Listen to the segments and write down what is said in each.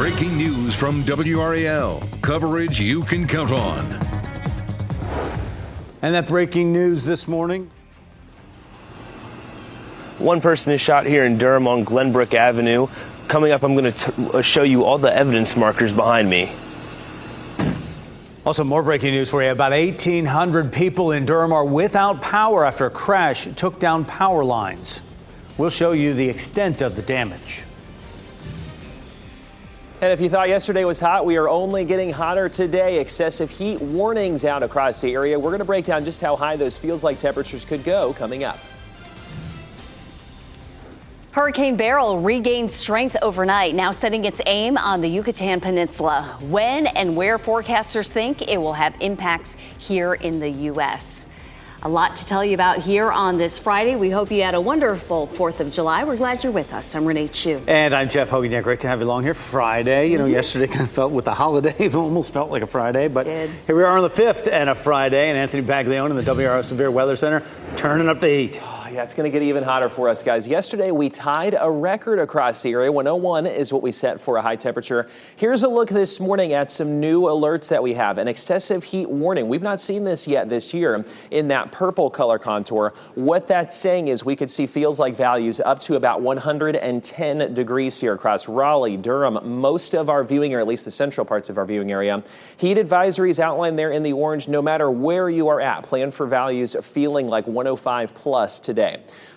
Breaking news from WRAL. Coverage you can count on. And that breaking news this morning. One person is shot here in Durham on Glenbrook Avenue. Coming up, I'm going to show you all the evidence markers behind me. Also, more breaking news for you. About 1,800 people in Durham are without power after a crash took down power lines. We'll show you the extent of the damage. And if you thought yesterday was hot, we are only getting hotter today. Excessive heat warnings out across the area. We're going to break down just how high those feels-like temperatures could go coming up. Hurricane Beryl regained strength overnight, now setting its aim on the Yucatan Peninsula. When and where forecasters think it will have impacts here in the U.S. A lot to tell you about here on this Friday. We hope you had a wonderful 4th of July. We're glad you're with us. I'm Renee Chu. And I'm Jeff Hogan. Yeah, great to have you along here. Friday. You know, yesterday kind of felt with the holiday, it almost felt like a Friday. But here we are on the 5th and a Friday. And Anthony Baglione in the WRAL Severe Weather Center turning up the heat. Yeah, it's going to get even hotter for us, guys. Yesterday, we tied a record across the area. 101 is what we set for a high temperature. Here's a look this morning at some new alerts that we have. An excessive heat warning. We've not seen this yet this year in that purple color contour. What that's saying is we could see feels-like values up to about 110 degrees here across Raleigh, Durham, most of our viewing, or at least the central parts of our viewing area. Heat advisories outlined there in the orange. No matter where you are at, plan for values feeling like 105 plus today.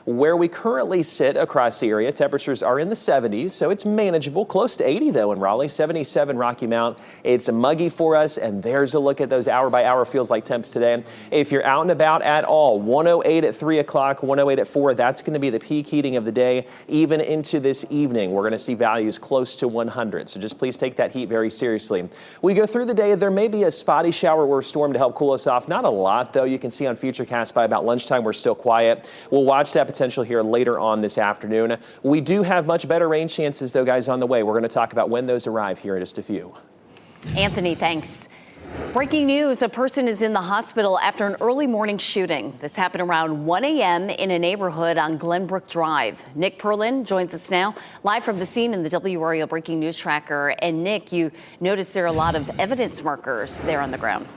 Where we currently sit across the area, temperatures are in the 70s, so it's manageable. Close to 80, though, in Raleigh, 77 Rocky Mount. It's muggy for us, and there's a look at those hour-by-hour feels-like temps today. If you're out and about at all, 108 at 3 o'clock, 108 at 4, that's going to be the peak heating of the day. Even into this evening, we're going to see values close to 100, so just please take that heat very seriously. We go through the day, there may be a spotty shower or storm to help cool us off. Not a lot, though. You can see on Futurecast by about lunchtime, we're still quiet. We'll watch that potential here later on this afternoon. We do have much better rain chances, though, guys, on the way. We're going to talk about when those arrive here in just a few. Anthony, thanks. Breaking news, a person is in the hospital after an early morning shooting. This happened around 1 a.m. in a neighborhood on Glenbrook Drive. Nick Perlin joins us now, live from the scene in the WRAL Breaking News Tracker. And Nick, you notice there are a lot of evidence markers there on the ground.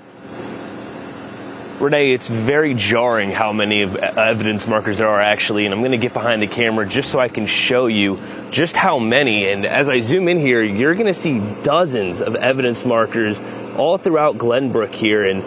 Renee, it's very jarring how many of evidence markers there are actually, and I'm going to get behind the camera just so I can show you just how many. And as I zoom in here, you're going to see dozens of evidence markers all throughout Glenbrook here, and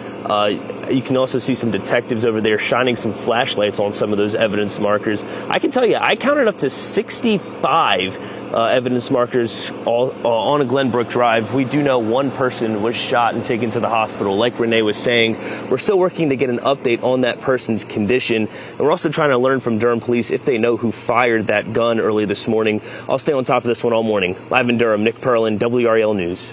you can also see some detectives over there shining some flashlights on some of those evidence markers. I can tell you, I counted up to 65 evidence markers all on a Glenbrook Drive. We do know one person was shot and taken to the hospital. Like Renee was saying, we're still working to get an update on that person's condition. And we're also trying to learn from Durham police if they know who fired that gun early this morning. I'll stay on top of this one all morning. Live in Durham, Nick Perlin, WRAL News.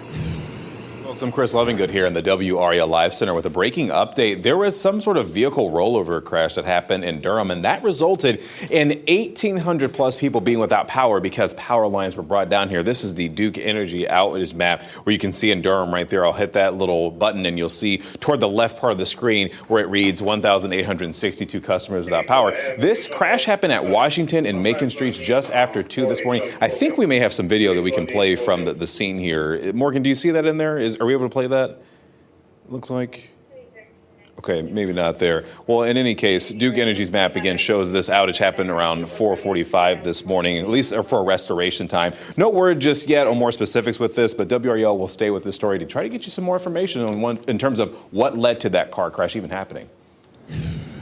I'm Chris Lovingood here in the WRAL Live Center with a breaking update. There was some sort of vehicle rollover crash that happened in Durham, and that resulted in 1,800 plus people being without power because power lines were brought down here. This is the Duke Energy outage map where you can see in Durham right there. I'll hit that little button and you'll see toward the left part of the screen where it reads 1,862 customers without power. This crash happened at Washington and Macon Streets just after 2 this morning. I think we may have some video that we can play from the scene here. Morgan, do you see that in there? Are we able to play that? Looks like. Okay, maybe not there. Well, in any case, Duke Energy's map again shows this outage happened around 4:45 this morning, at least for a restoration time. No word just yet on more specifics with this, but WRAL will stay with this story to try to get you some more information on in terms of what led to that car crash even happening.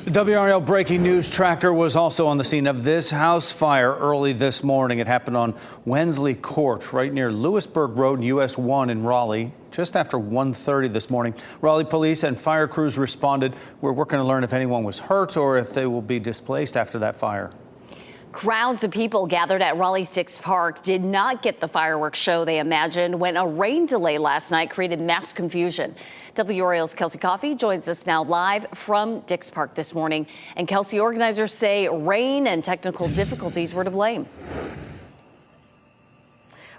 The WRAL Breaking News Tracker was also on the scene of this house fire early this morning. It happened on Wensley Court, right near Lewisburg Road, US 1 in Raleigh, just after 1:30 this morning. Raleigh police and fire crews responded. We're working to learn if anyone was hurt or if they will be displaced after that fire. Crowds of people gathered at Raleigh's Dix Park did not get the fireworks show they imagined when a rain delay last night created mass confusion. WRAL's Kelsey Coffey joins us now live from Dix Park this morning. And Kelsey, organizers say rain and technical difficulties were to blame.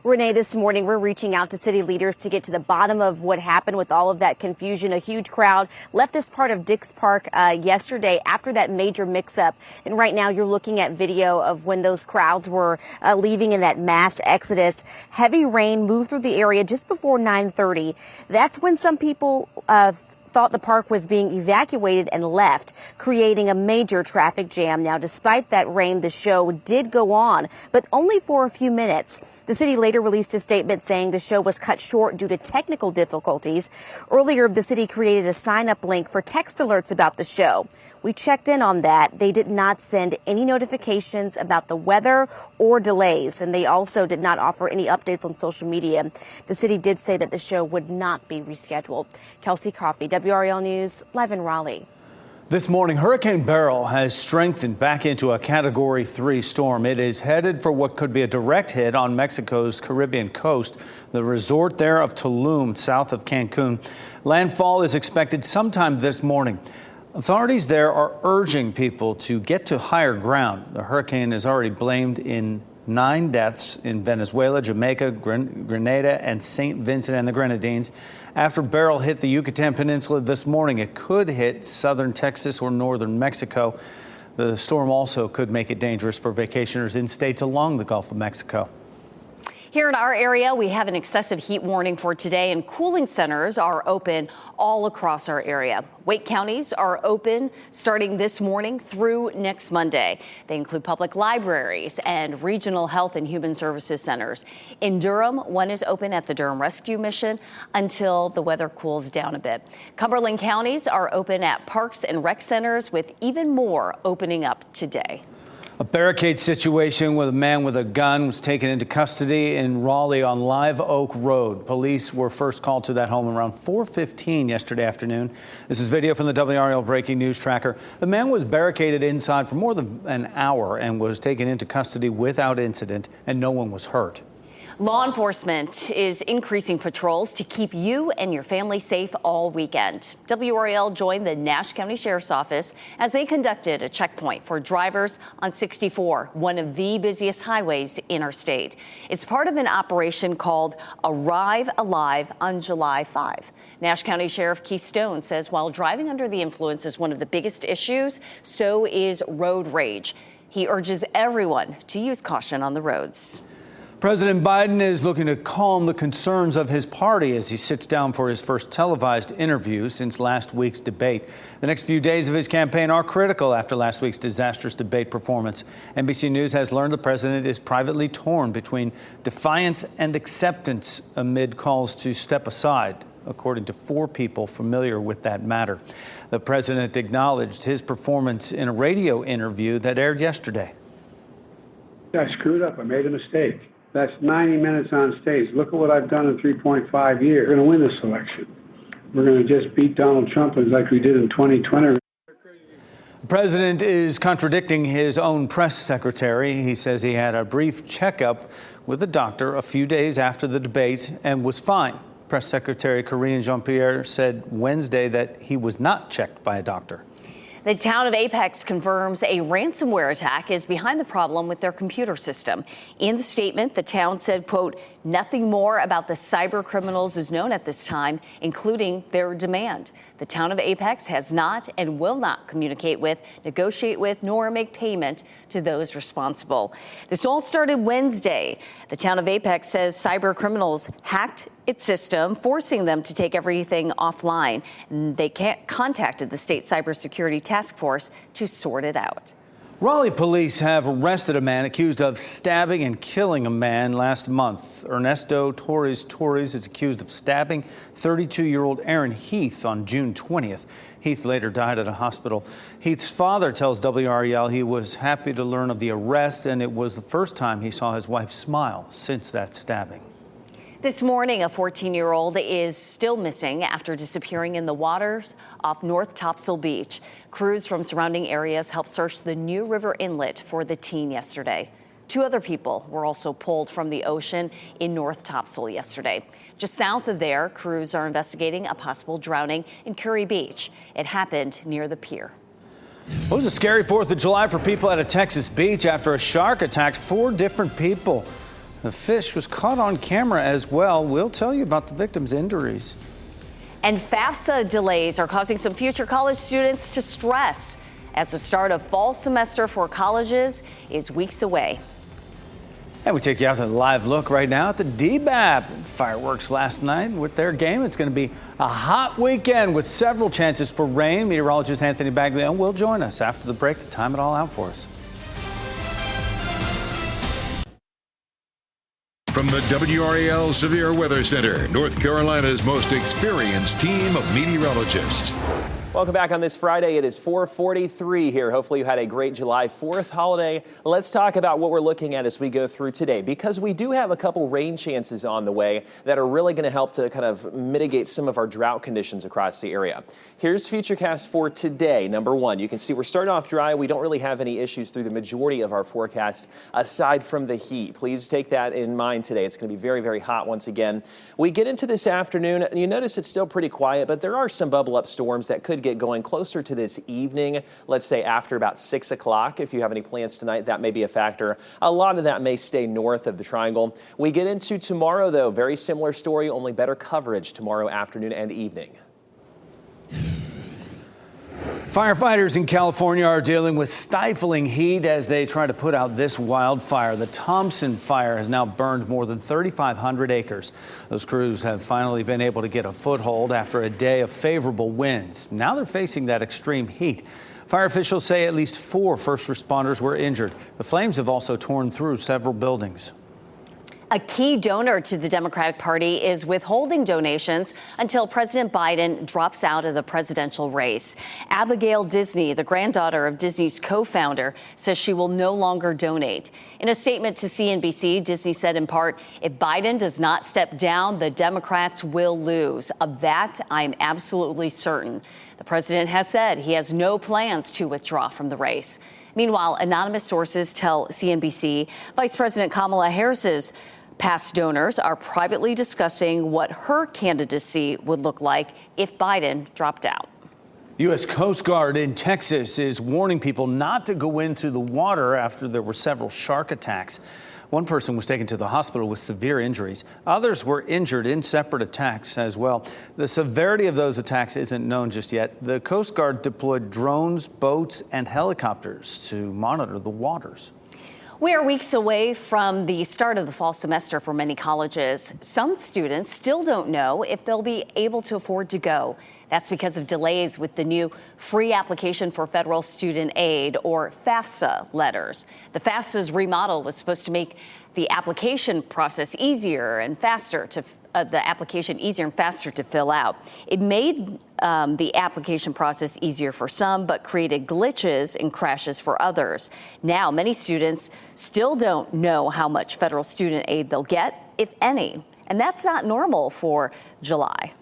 Renee, this morning we're reaching out to city leaders to get to the bottom of what happened with all of that confusion. A huge crowd left this part of Dix Park yesterday after that major mix-up. And right now you're looking at video of when those crowds were leaving in that mass exodus. Heavy rain moved through the area just before 9:30. That's when some people thought the park was being evacuated and left, creating a major traffic jam. Now, despite that rain, the show did go on, but only for a few minutes. The city later released a statement saying the show was cut short due to technical difficulties. Earlier, the city created a sign-up link for text alerts about the show. We checked in on that. They did not send any notifications about the weather or delays, and they also did not offer any updates on social media. The city did say that the show would not be rescheduled. Kelsey Coffey, WRAL News, live in Raleigh. This morning, Hurricane Beryl has strengthened back into a Category 3 storm. It is headed for what could be a direct hit on Mexico's Caribbean coast, the resort there of Tulum, south of Cancun. Landfall is expected sometime this morning. Authorities there are urging people to get to higher ground. The hurricane is already blamed in 9 deaths in Venezuela, Jamaica, Grenada, and St. Vincent and the Grenadines. After Beryl hit the Yucatan Peninsula this morning, it could hit southern Texas or northern Mexico. The storm also could make it dangerous for vacationers in states along the Gulf of Mexico. Here in our area, we have an excessive heat warning for today, and cooling centers are open all across our area. Wake counties are open starting this morning through next Monday. They include public libraries and regional health and human services centers. In Durham, one is open at the Durham Rescue Mission until the weather cools down a bit. Cumberland counties are open at parks and rec centers, with even more opening up today. A barricade situation with a man with a gun was taken into custody in Raleigh on Live Oak Road. Police were first called to that home around 4:15 yesterday afternoon. This is video from the WRAL breaking news tracker. The man was barricaded inside for more than an hour and was taken into custody without incident, and no one was hurt. Law enforcement is increasing patrols to keep you and your family safe all weekend. WRAL joined the Nash County Sheriff's Office as they conducted a checkpoint for drivers on 64, one of the busiest highways in our state. It's part of an operation called Arrive Alive on July 5. Nash County Sheriff Keith Stone says while driving under the influence is one of the biggest issues, so is road rage. He urges everyone to use caution on the roads. President Biden is looking to calm the concerns of his party as he sits down for his first televised interview since last week's debate. The next few days of his campaign are critical after last week's disastrous debate performance. NBC News has learned the president is privately torn between defiance and acceptance amid calls to step aside, according to 4 people familiar with that matter. The president acknowledged his performance in a radio interview that aired yesterday. I screwed up. I made a mistake. That's 90 minutes on stage. Look at what I've done in 3.5 years. We're going to win this election. We're going to just beat Donald Trump like we did in 2020. The president is contradicting his own press secretary. He says he had a brief checkup with a doctor a few days after the debate and was fine. Press Secretary Karine Jean-Pierre said Wednesday that he was not checked by a doctor. The town of Apex confirms a ransomware attack is behind the problem with their computer system. In the statement, the town said, quote, nothing more about the cyber criminals is known at this time, including their demand. The town of Apex has not and will not communicate with, negotiate with, nor make payment to those responsible. This all started Wednesday. The town of Apex says cyber criminals hacked its system, forcing them to take everything offline. And they contacted the state cybersecurity task force to sort it out. Raleigh police have arrested a man accused of stabbing and killing a man last month. Ernesto Torres is accused of stabbing 32-year-old Aaron Heath on June 20th. Heath later died at a hospital. Heath's father tells WRAL he was happy to learn of the arrest, and it was the first time he saw his wife smile since that stabbing. This morning, a 14-year-old is still missing after disappearing in the waters off North Topsail Beach. Crews from surrounding areas helped search the New River Inlet for the teen yesterday. 2 other people were also pulled from the ocean in North Topsail yesterday. Just south of there, crews are investigating a possible drowning in Curry Beach. It happened near the pier. It was a scary 4th of July for people at a Texas beach after a shark attacked 4 different people. The fish was caught on camera as well. We'll tell you about the victim's injuries. And FAFSA delays are causing some future college students to stress as the start of fall semester for colleges is weeks away. And we take you out to the live look right now at the DBAP. Fireworks last night with their game. It's going to be a hot weekend with several chances for rain. Meteorologist Anthony Baglione will join us after the break to time it all out for us. From the WRAL Severe Weather Center, North Carolina's most experienced team of meteorologists. Welcome back on this Friday. It is 4:43 here. Hopefully you had a great July 4th holiday. Let's talk about what we're looking at as we go through today, because we do have a couple rain chances on the way that are really going to help to kind of mitigate some of our drought conditions across the area. Here's Futurecast for today. Number one, you can see we're starting off dry. We don't really have any issues through the majority of our forecast aside from the heat. Please take that in mind today. It's going to be very, very hot once again. We get into this afternoon, and you notice it's still pretty quiet, but there are some bubble up storms that could get going closer to this evening, let's say after about 6 o'clock. If you have any plans tonight, that may be a factor. A lot of that may stay north of the triangle. We get into tomorrow, though, very similar story, only better coverage tomorrow afternoon and evening. Firefighters in California are dealing with stifling heat as they try to put out this wildfire. The Thompson fire has now burned more than 3,500 acres. Those crews have finally been able to get a foothold after a day of favorable winds. Now they're facing that extreme heat. Fire officials say at least 4 first responders were injured. The flames have also torn through several buildings. A key donor to the Democratic Party is withholding donations until President Biden drops out of the presidential race. Abigail Disney, the granddaughter of Disney's co-founder, says she will no longer donate. In a statement to CNBC, Disney said in part, "If Biden does not step down, the Democrats will lose. Of that, I'm absolutely certain." The president has said he has no plans to withdraw from the race. Meanwhile, anonymous sources tell CNBC Vice President Kamala Harris's past donors are privately discussing what her candidacy would look like if Biden dropped out. The U.S. Coast Guard in Texas is warning people not to go into the water after there were several shark attacks. One person was taken to the hospital with severe injuries. Others were injured in separate attacks as well. The severity of those attacks isn't known just yet. The Coast Guard deployed drones, boats, and helicopters to monitor the waters. We are weeks away from the start of the fall semester for many colleges. Some students still don't know if they'll be able to afford to go. That's because of delays with the new free application for federal student aid, or FAFSA letters. The FAFSA's remodel was supposed to make the application process easier and faster to fill out. It made the application process easier for some, but created glitches and crashes for others. Now, many students still don't know how much federal student aid they'll get, if any, and that's not normal for July.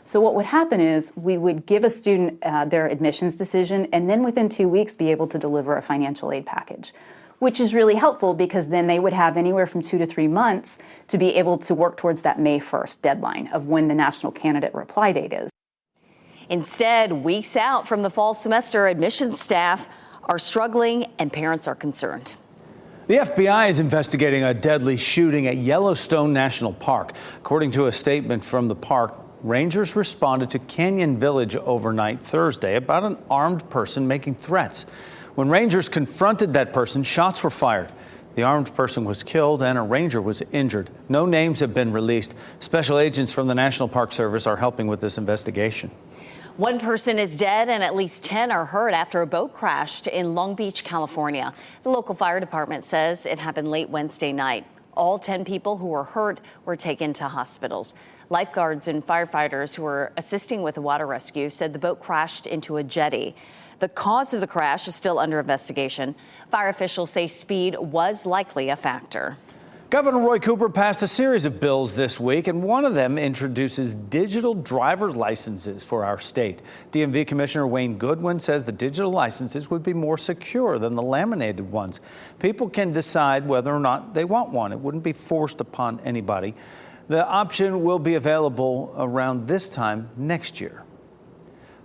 So what would happen is we would give a student their admissions decision, and then within 2 weeks be able to deliver a financial aid package, which is really helpful because then they would have anywhere from 2 to 3 months to be able to work towards that May 1st deadline of when the national candidate reply date is. Instead, weeks out from the fall semester, admissions staff are struggling and parents are concerned. The FBI is investigating a deadly shooting at Yellowstone National Park. According to a statement from the park, rangers responded to Canyon Village overnight Thursday about an armed person making threats. When rangers confronted that person, shots were fired. The armed person was killed and a ranger was injured. No names have been released. Special agents from the National Park Service are helping with this investigation. One person is dead and at least 10 are hurt after a boat crashed in Long Beach, California. The local fire department says it happened late Wednesday night. All 10 people who were hurt were taken to hospitals. Lifeguards and firefighters who were assisting with the water rescue said the boat crashed into a jetty. The cause of the crash is still under investigation. Fire officials say speed was likely a factor. Governor Roy Cooper passed a series of bills this week, and one of them introduces digital driver's licenses for our state. DMV Commissioner Wayne Goodwin says the digital licenses would be more secure than the laminated ones. People can decide whether or not they want one. It wouldn't be forced upon anybody. The option will be available around this time next year.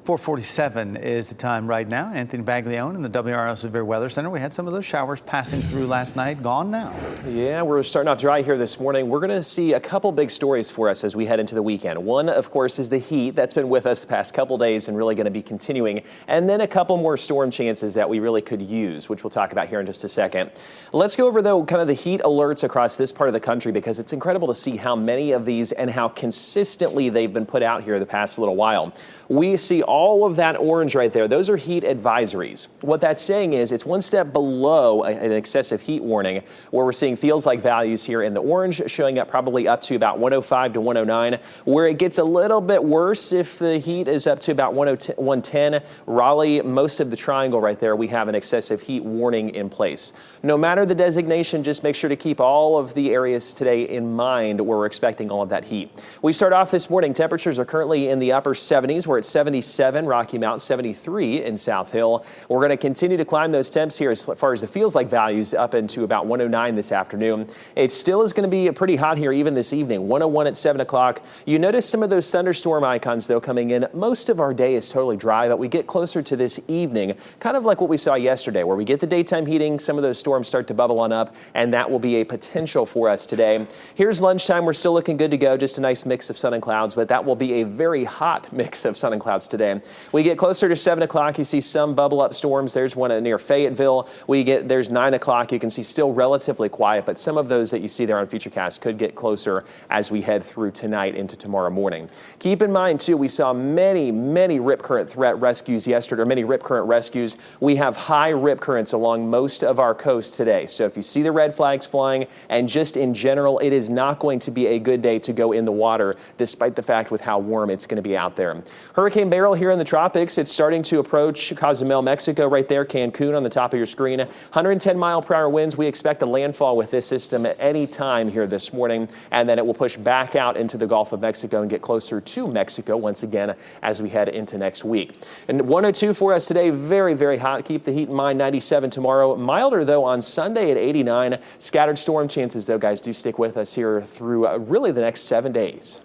4:47 is the time right now. Anthony Baglione in the WRAL Severe Weather Center. We had some of those showers passing through last night, gone now. Yeah, we're starting off dry here this morning. We're going to see a couple big stories for us as we head into the weekend. One, of course, is the heat that's been with us the past couple days and really going to be continuing. And then a couple more storm chances that we really could use, which we'll talk about here in just a second. Let's go over, though, kind of the heat alerts across this part of the country, because it's incredible to see how many of these and how consistently they've been put out here the past little while. We see all of that orange right there. Those are heat advisories. What that's saying is it's one step below an excessive heat warning, where we're seeing feels like values here in the orange showing up probably up to about 105 to 109, where it gets a little bit worse if the heat is up to about 110. Raleigh, most of the triangle right there, we have an excessive heat warning in place. No matter the designation, just make sure to keep all of the areas today in mind where we're expecting all of that heat. We start off this morning. Temperatures are currently in the upper 70s. We're at 77, Rocky Mount 73 in South Hill. We're going to continue to climb those temps here as far as the feels like values up into about 109 this afternoon. It still is going to be pretty hot here even this evening, 101 at 7 o'clock. You notice some of those thunderstorm icons, though, coming in. Most of our day is totally dry, but we get closer to this evening, kind of like what we saw yesterday, where we get the daytime heating, some of those storms start to bubble on up, and that will be a potential for us today. Here's lunchtime. We're still looking good to go, just a nice mix of sun and clouds, but that will be a very hot mix of sun and clouds today. We get closer to 7 o'clock. You see some bubble up storms. There's one near Fayetteville. There's 9 o'clock. You can see still relatively quiet, but some of those that you see there on Futurecast could get closer as we head through tonight into tomorrow morning. Keep in mind, too, we saw many rip current threat rescues yesterday, or many rip current rescues. We have high rip currents along most of our coast today. So if you see the red flags flying, and just in general, it is not going to be a good day to go in the water, despite the fact with how warm it's going to be out there. Hurricane Beryl here in the tropics. It's starting to approach Cozumel, Mexico right there. Cancun on the top of your screen. 110 mile per hour winds. We expect a landfall with this system at any time here this morning, and then it will push back out into the Gulf of Mexico and get closer to Mexico once again as we head into next week. And 102 for us today. Very hot. Keep the heat in mind. 97 tomorrow. Milder, though, on Sunday at 89. Scattered storm chances, though, guys, do stick with us here through really the next 7 days.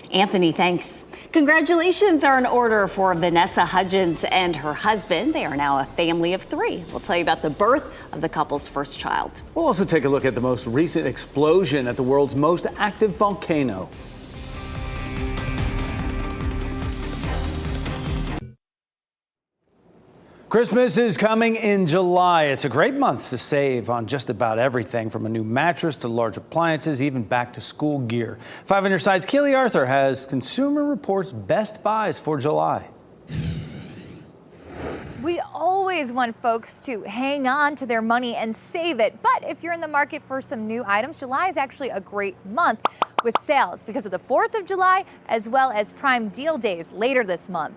Anthony, thanks. Congratulations are in order for Vanessa Hudgens and her husband. They are now a family of 3. We'll tell you about the birth of the couple's first child. We'll also take a look at the most recent explosion at the world's most active volcano. Christmas is coming in July. It's a great month to save on just about everything, from a new mattress to large appliances, even back to school gear. 5 on your sides, Keely Arthur has Consumer Reports best buys for July. We always want folks to hang on to their money and save it. But if you're in the market for some new items, July is actually a great month with sales because of the 4th of July, as well as Prime Deal Days later this month.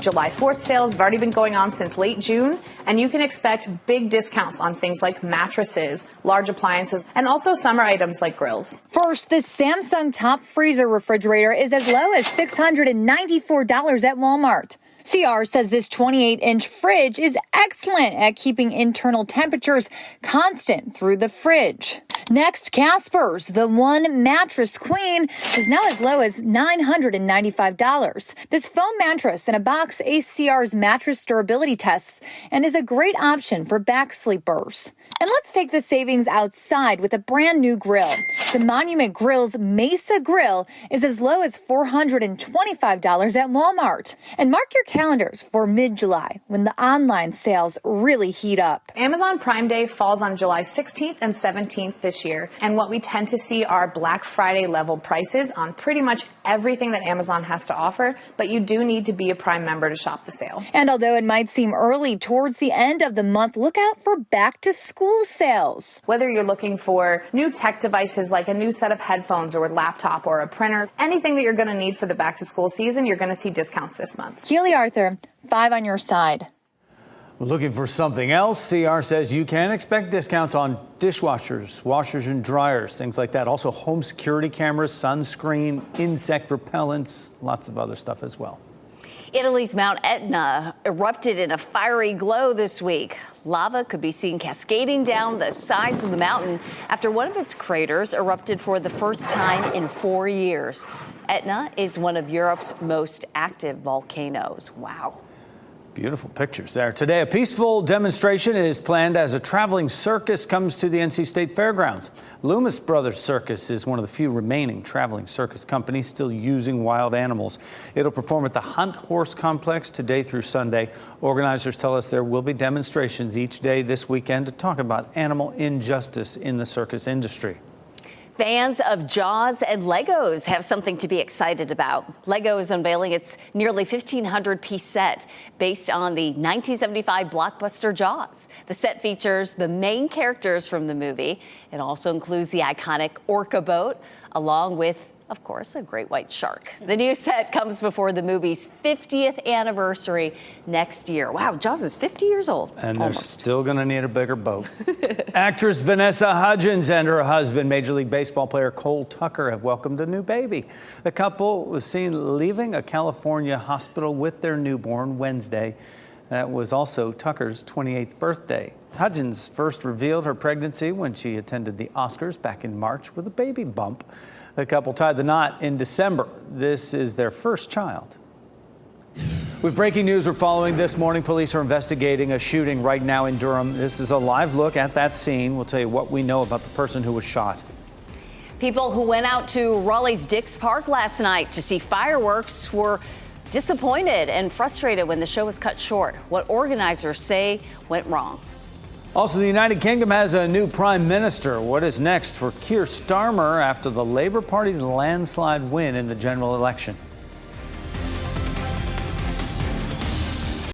July 4th sales have already been going on since late June, and you can expect big discounts on things like mattresses, large appliances, and also summer items like grills. First, this Samsung top freezer refrigerator is as low as $694 at Walmart. CR says this 28-inch fridge is excellent at keeping internal temperatures constant through the fridge. Next, Casper's, the one mattress queen, is now as low as $995. This foam mattress in a box aced CR's mattress durability tests and is a great option for back sleepers. And let's take the savings outside with a brand new grill. The Monument Grill's Mesa Grill is as low as $425 at Walmart. And mark your calendars for mid-July when the online sales really heat up. Amazon Prime Day falls on July 16th and 17th this year, and what we tend to see are Black Friday level prices on pretty much everything that Amazon has to offer, but you do need to be a Prime member to shop the sale. And although it might seem early towards the end of the month, look out for back-to-school sales. Whether you're looking for new tech devices like a new set of headphones or a laptop or a printer, anything that you're going to need for the back-to-school season, you're going to see discounts this month. Keely Arthur, 5 on your side. Looking for something else? CR says you can expect discounts on dishwashers, washers and dryers, things like that. Also home security cameras, sunscreen, insect repellents, lots of other stuff as well. Italy's Mount Etna erupted in a fiery glow this week. Lava could be seen cascading down the sides of the mountain after one of its craters erupted for the first time in 4 years. Etna is one of Europe's most active volcanoes. Wow. Beautiful pictures there. Today, a peaceful demonstration is planned as a traveling circus comes to the NC State Fairgrounds. Loomis Brothers Circus is one of the few remaining traveling circus companies still using wild animals. It'll perform at the Hunt Horse Complex today through Sunday. Organizers tell us there will be demonstrations each day this weekend to talk about animal injustice in the circus industry. Fans of Jaws and Legos have something to be excited about. Lego is unveiling its nearly 1,500-piece set based on the 1975 blockbuster Jaws. The set features the main characters from the movie. It also includes the iconic orca boat, along with, of course, a great white shark. The new set comes before the movie's 50th anniversary next year. Wow, Jaws is 50 years old. And almost. they're still going to need a bigger boat. Actress Vanessa Hudgens and her husband, Major League Baseball player Cole Tucker, have welcomed a new baby. The couple was seen leaving a California hospital with their newborn Wednesday. That was also Tucker's 28th birthday. Hudgens first revealed her pregnancy when she attended the Oscars back in March with a baby bump. The couple tied the knot in December. This is their first child. With breaking news we're following this morning, police are investigating a shooting right now in Durham. This is a live look at that scene. We'll tell you what we know about the person who was shot. People who went out to Raleigh's Dix Park last night to see fireworks were disappointed and frustrated when the show was cut short. What organizers say went wrong. Also, the United Kingdom has a new prime minister. What is next for Keir Starmer after the Labour Party's landslide win in the general election?